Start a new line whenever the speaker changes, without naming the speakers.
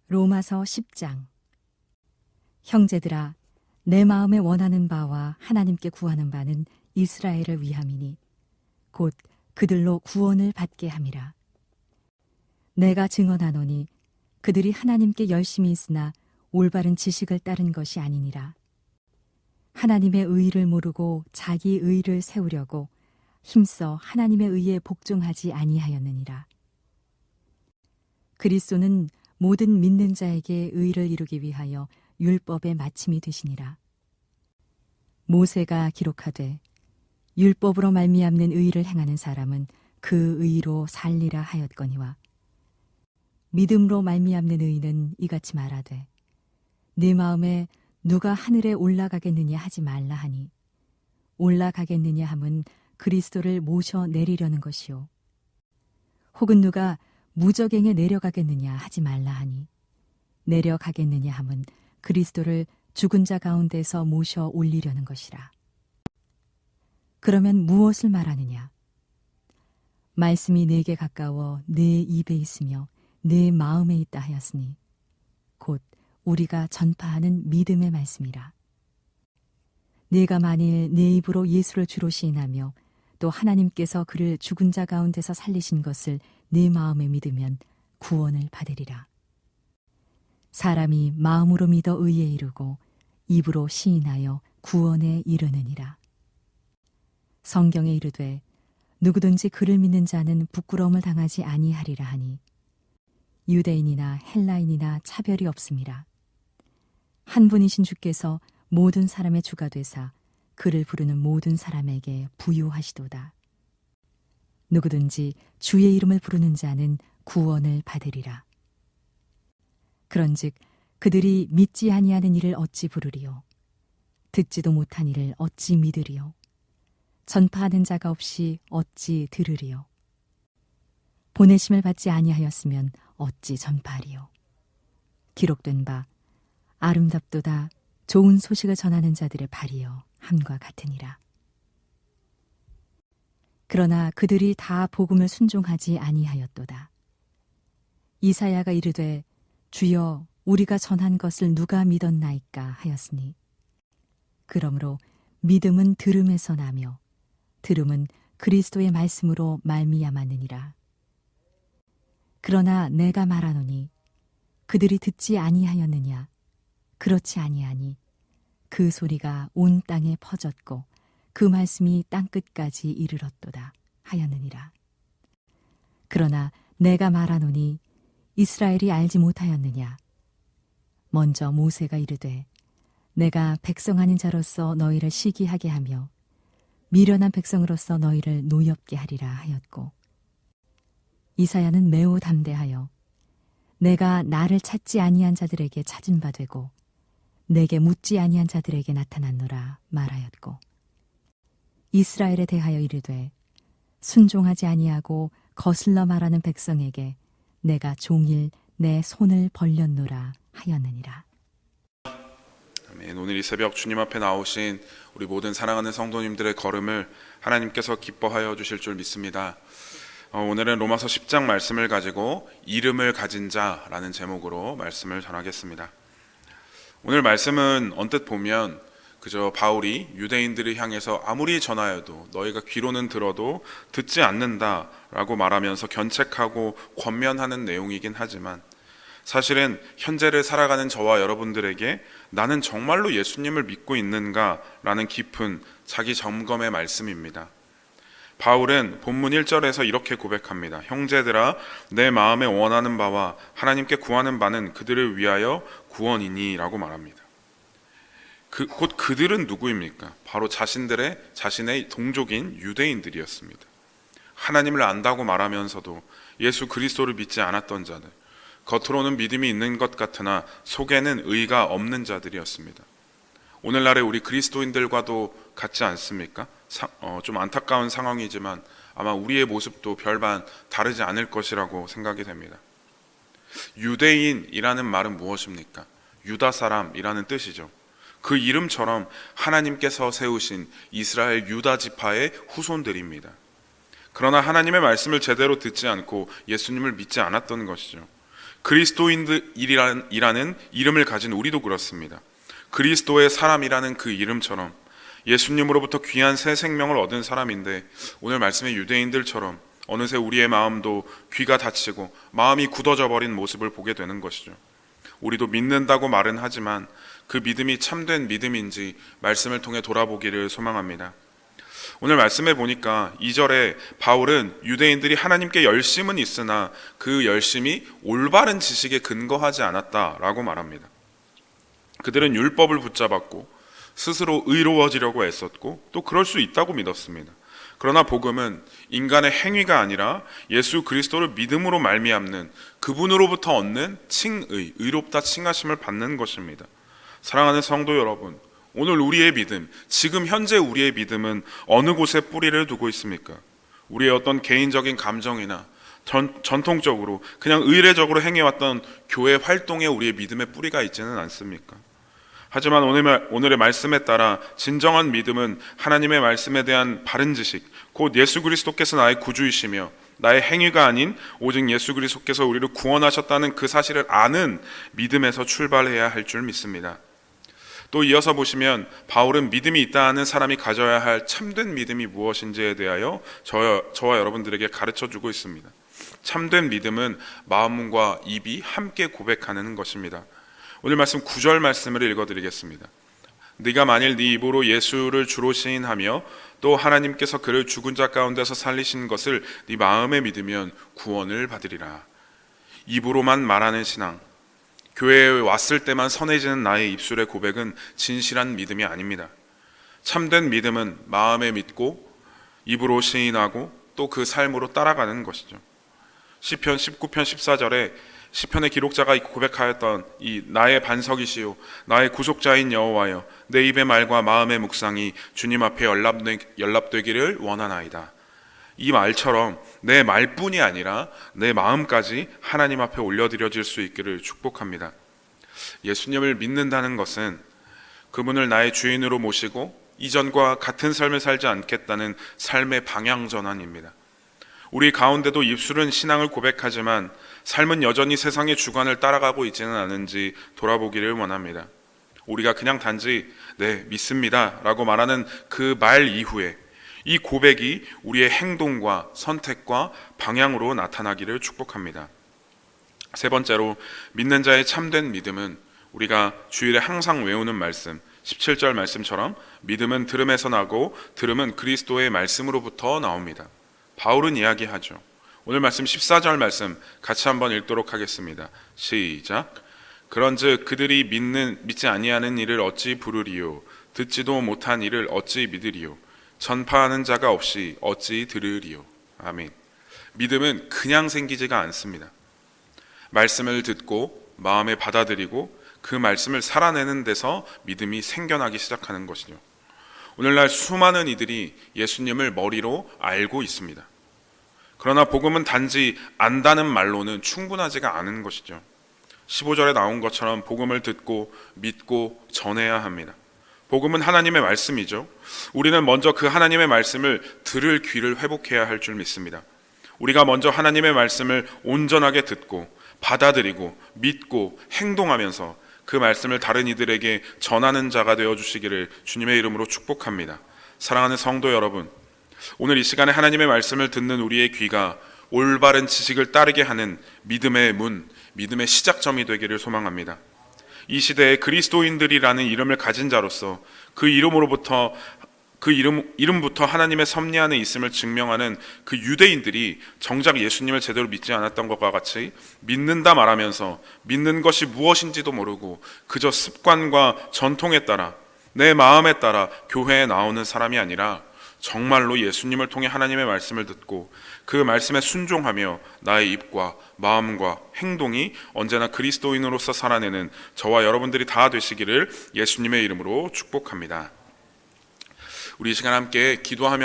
로마서 10장. 형제들아, 내 마음에 원하는 바와 하나님께 구하는 바는 이스라엘을 위함이니 곧 그들로 구원을 받게 함이라. 내가 증언하노니 그들이 하나님께 열심히 있으나 올바른 지식을 따른 것이 아니니라. 하나님의 의의를 모르고 자기 의의를 세우려고 힘써 하나님의 의에 복종하지 아니하였느니라. 그리스도는 모든 믿는 자에게 의를 이루기 위하여 율법의 마침이 되시니라. 모세가 기록하되 율법으로 말미암는 의를 행하는 사람은 그 의로 살리라 하였거니와 믿음으로 말미암는 의는 이같이 말하되 네 마음에 누가 하늘에 올라가겠느냐 하지 말라 하니 올라가겠느냐 함은 그리스도를 모셔 내리려는 것이요 혹은 누가 무저갱에 내려가겠느냐 하지 말라 하니 내려가겠느냐 함은 그리스도를 죽은 자 가운데서 모셔 올리려는 것이라. 그러면 무엇을 말하느냐? 말씀이 내게 가까워 내 입에 있으며 내 마음에 있다 하였으니 곧 우리가 전파하는 믿음의 말씀이라. 네가 만일 내 입으로 예수를 주로 시인하며 또 하나님께서 그를 죽은 자 가운데서 살리신 것을 네 마음에 믿으면 구원을 받으리라. 사람이 마음으로 믿어 의에 이르고 입으로 시인하여 구원에 이르느니라. 성경에 이르되 누구든지 그를 믿는 자는 부끄러움을 당하지 아니하리라 하니 유대인이나 헬라인이나 차별이 없음이라. 한 분이신 주께서 모든 사람의 주가 되사 그를 부르는 모든 사람에게 부유하시도다. 누구든지 주의 이름을 부르는 자는 구원을 받으리라. 그런즉 그들이 믿지 아니하는 일을 어찌 부르리요? 듣지도 못한 일을 어찌 믿으리요? 전파하는 자가 없이 어찌 들으리요? 보내심을 받지 아니하였으면 어찌 전파하리요? 기록된 바 아름답도다 좋은 소식을 전하는 자들의 발이여 함과 같으니라. 그러나 그들이 다 복음을 순종하지 아니하였도다. 이사야가 이르되 주여 우리가 전한 것을 누가 믿었나이까 하였으니 그러므로 믿음은 들음에서 나며 들음은 그리스도의 말씀으로 말미암았느니라. 그러나 내가 말하노니 그들이 듣지 아니하였느냐? 그렇지 아니하니 그 소리가 온 땅에 퍼졌고 그 말씀이 땅끝까지 이르렀도다 하였느니라. 그러나 내가 말하노니 이스라엘이 알지 못하였느냐? 먼저 모세가 이르되 내가 백성하는 자로서 너희를 시기하게 하며 미련한 백성으로서 너희를 노엽게 하리라 하였고 이사야는 매우 담대하여 내가 나를 찾지 아니한 자들에게 찾은 바 되고 내게 묻지 아니한 자들에게 나타났노라 말하였고 이스라엘에 대하여 이르되 순종하지 아니하고 거슬러 말하는 백성에게 내가 종일 내 손을 벌렸노라 하였느니라.
아멘. 오늘 이 새벽 주님 앞에 나오신 우리 모든 사랑하는 성도님들의 걸음을 하나님께서 기뻐하여 주실 줄 믿습니다. 오늘은 로마서 10장 말씀을 가지고 이름을 가진 자라는 제목으로 말씀을 전하겠습니다. 오늘 말씀은 언뜻 보면 그저 바울이 유대인들을 향해서 아무리 전하여도 너희가 귀로는 들어도 듣지 않는다라고 말하면서 견책하고 권면하는 내용이긴 하지만 사실은 현재를 살아가는 저와 여러분들에게 나는 정말로 예수님을 믿고 있는가라는 깊은 자기 점검의 말씀입니다. 바울은 본문 1절에서 이렇게 고백합니다. 형제들아 내 마음에 원하는 바와 하나님께 구하는 바는 그들을 위하여 구원이니 라고 말합니다. 곧 그들은 누구입니까? 바로 자신의 동족인 유대인들이었습니다. 하나님을 안다고 말하면서도 예수 그리스도를 믿지 않았던 자들, 겉으로는 믿음이 있는 것 같으나 속에는 의가 없는 자들이었습니다. 오늘날의 우리 그리스도인들과도 같지 않습니까? 좀 안타까운 상황이지만 아마 우리의 모습도 별반 다르지 않을 것이라고 생각이 됩니다. 유대인이라는 말은 무엇입니까? 유다 사람이라는 뜻이죠. 그 이름처럼 하나님께서 세우신 이스라엘 유다 지파의 후손들입니다. 그러나 하나님의 말씀을 제대로 듣지 않고 예수님을 믿지 않았던 것이죠. 그리스도인이라는 이름을 가진 우리도 그렇습니다. 그리스도의 사람이라는 그 이름처럼 예수님으로부터 귀한 새 생명을 얻은 사람인데, 오늘 말씀의 유대인들처럼 어느새 우리의 마음도 귀가 닫히고 마음이 굳어져 버린 모습을 보게 되는 것이죠. 우리도 믿는다고 말은 하지만 그 믿음이 참된 믿음인지 말씀을 통해 돌아보기를 소망합니다. 오늘 말씀해 보니까 2절에 바울은 유대인들이 하나님께 열심은 있으나 그 열심이 올바른 지식에 근거하지 않았다라고 말합니다. 그들은 율법을 붙잡았고 스스로 의로워지려고 애썼고 또 그럴 수 있다고 믿었습니다. 그러나 복음은 인간의 행위가 아니라 예수 그리스도를 믿음으로 말미암는 그분으로부터 얻는 칭의, 의롭다 칭하심을 받는 것입니다. 사랑하는 성도 여러분, 오늘 우리의 믿음, 지금 현재 우리의 믿음은 어느 곳에 뿌리를 두고 있습니까? 우리의 어떤 개인적인 감정이나 전통적으로 그냥 의례적으로 행해왔던 교회 활동에 우리의 믿음의 뿌리가 있지는 않습니까? 하지만 오늘의 말씀에 따라 진정한 믿음은 하나님의 말씀에 대한 바른 지식, 곧 예수 그리스도께서 나의 구주이시며 나의 행위가 아닌 오직 예수 그리스도께서 우리를 구원하셨다는 그 사실을 아는 믿음에서 출발해야 할 줄 믿습니다. 또 이어서 보시면 바울은 믿음이 있다 하는 사람이 가져야 할 참된 믿음이 무엇인지에 대하여 저와 여러분들에게 가르쳐주고 있습니다. 참된 믿음은 마음과 입이 함께 고백하는 것입니다. 오늘 말씀 9절 말씀을 읽어드리겠습니다. 네가 만일 네 입으로 예수를 주로 시인하며 또 하나님께서 그를 죽은 자 가운데서 살리신 것을 네 마음에 믿으면 구원을 받으리라. 입으로만 말하는 신앙, 교회에 왔을 때만 선해지는 나의 입술의 고백은 진실한 믿음이 아닙니다. 참된 믿음은 마음에 믿고 입으로 시인하고 또 그 삶으로 따라가는 것이죠. 시편 19편 14절에 시편의 기록자가 고백하였던 이 나의 반석이시요 나의 구속자인 여호와여, 내 입의 말과 마음의 묵상이 주님 앞에 연락되기를 원하나이다. 이 말처럼 내 말뿐이 아니라 내 마음까지 하나님 앞에 올려드려질 수 있기를 축복합니다. 예수님을 믿는다는 것은 그분을 나의 주인으로 모시고 이전과 같은 삶을 살지 않겠다는 삶의 방향 전환입니다. 우리 가운데도 입술은 신앙을 고백하지만 삶은 여전히 세상의 주관을 따라가고 있지는 않은지 돌아보기를 원합니다. 우리가 그냥 단지 네, 믿습니다 라고 말하는 그 말 이후에 이 고백이 우리의 행동과 선택과 방향으로 나타나기를 축복합니다. 세 번째로, 믿는 자의 참된 믿음은 우리가 주일에 항상 외우는 말씀 17절 말씀처럼 믿음은 들음에서 나고 들음은 그리스도의 말씀으로부터 나옵니다. 바울은 이야기하죠. 오늘 말씀 14절 말씀 같이 한번 읽도록 하겠습니다. 시작. 그런즉 그들이 믿지 아니하는 일을 어찌 부르리요, 듣지도 못한 일을 어찌 믿으리요, 전파하는 자가 없이 어찌 들으리요. 아멘. 믿음은 그냥 생기지가 않습니다. 말씀을 듣고 마음에 받아들이고 그 말씀을 살아내는 데서 믿음이 생겨나기 시작하는 것이죠. 오늘날 수많은 이들이 예수님을 머리로 알고 있습니다. 그러나 복음은 단지 안다는 말로는 충분하지가 않은 것이죠. 15절에 나온 것처럼 복음을 듣고 믿고 전해야 합니다. 복음은 하나님의 말씀이죠. 우리는 먼저 그 하나님의 말씀을 들을 귀를 회복해야 할 줄 믿습니다. 우리가 먼저 하나님의 말씀을 온전하게 듣고 받아들이고 믿고 행동하면서 그 말씀을 다른 이들에게 전하는 자가 되어주시기를 주님의 이름으로 축복합니다. 사랑하는 성도 여러분, 오늘 이 시간에 하나님의 말씀을 듣는 우리의 귀가 올바른 지식을 따르게 하는 믿음의 문, 믿음의 시작점이 되기를 소망합니다. 이 시대에 그리스도인들이라는 이름을 가진 자로서 그 이름부터 하나님의 섭리 안에 있음을 증명하는 그 유대인들이 정작 예수님을 제대로 믿지 않았던 것과 같이 믿는다 말하면서 믿는 것이 무엇인지도 모르고 그저 습관과 전통에 따라 내 마음에 따라 교회에 나오는 사람이 아니라 정말로 예수님을 통해 하나님의 말씀을 듣고 그 말씀에 순종하며 나의 입과 마음과 행동이 언제나 그리스도인으로서 살아내는 저와 여러분들이 다 되시기를 예수님의 이름으로 축복합니다. 우리 이 시간 함께 기도하며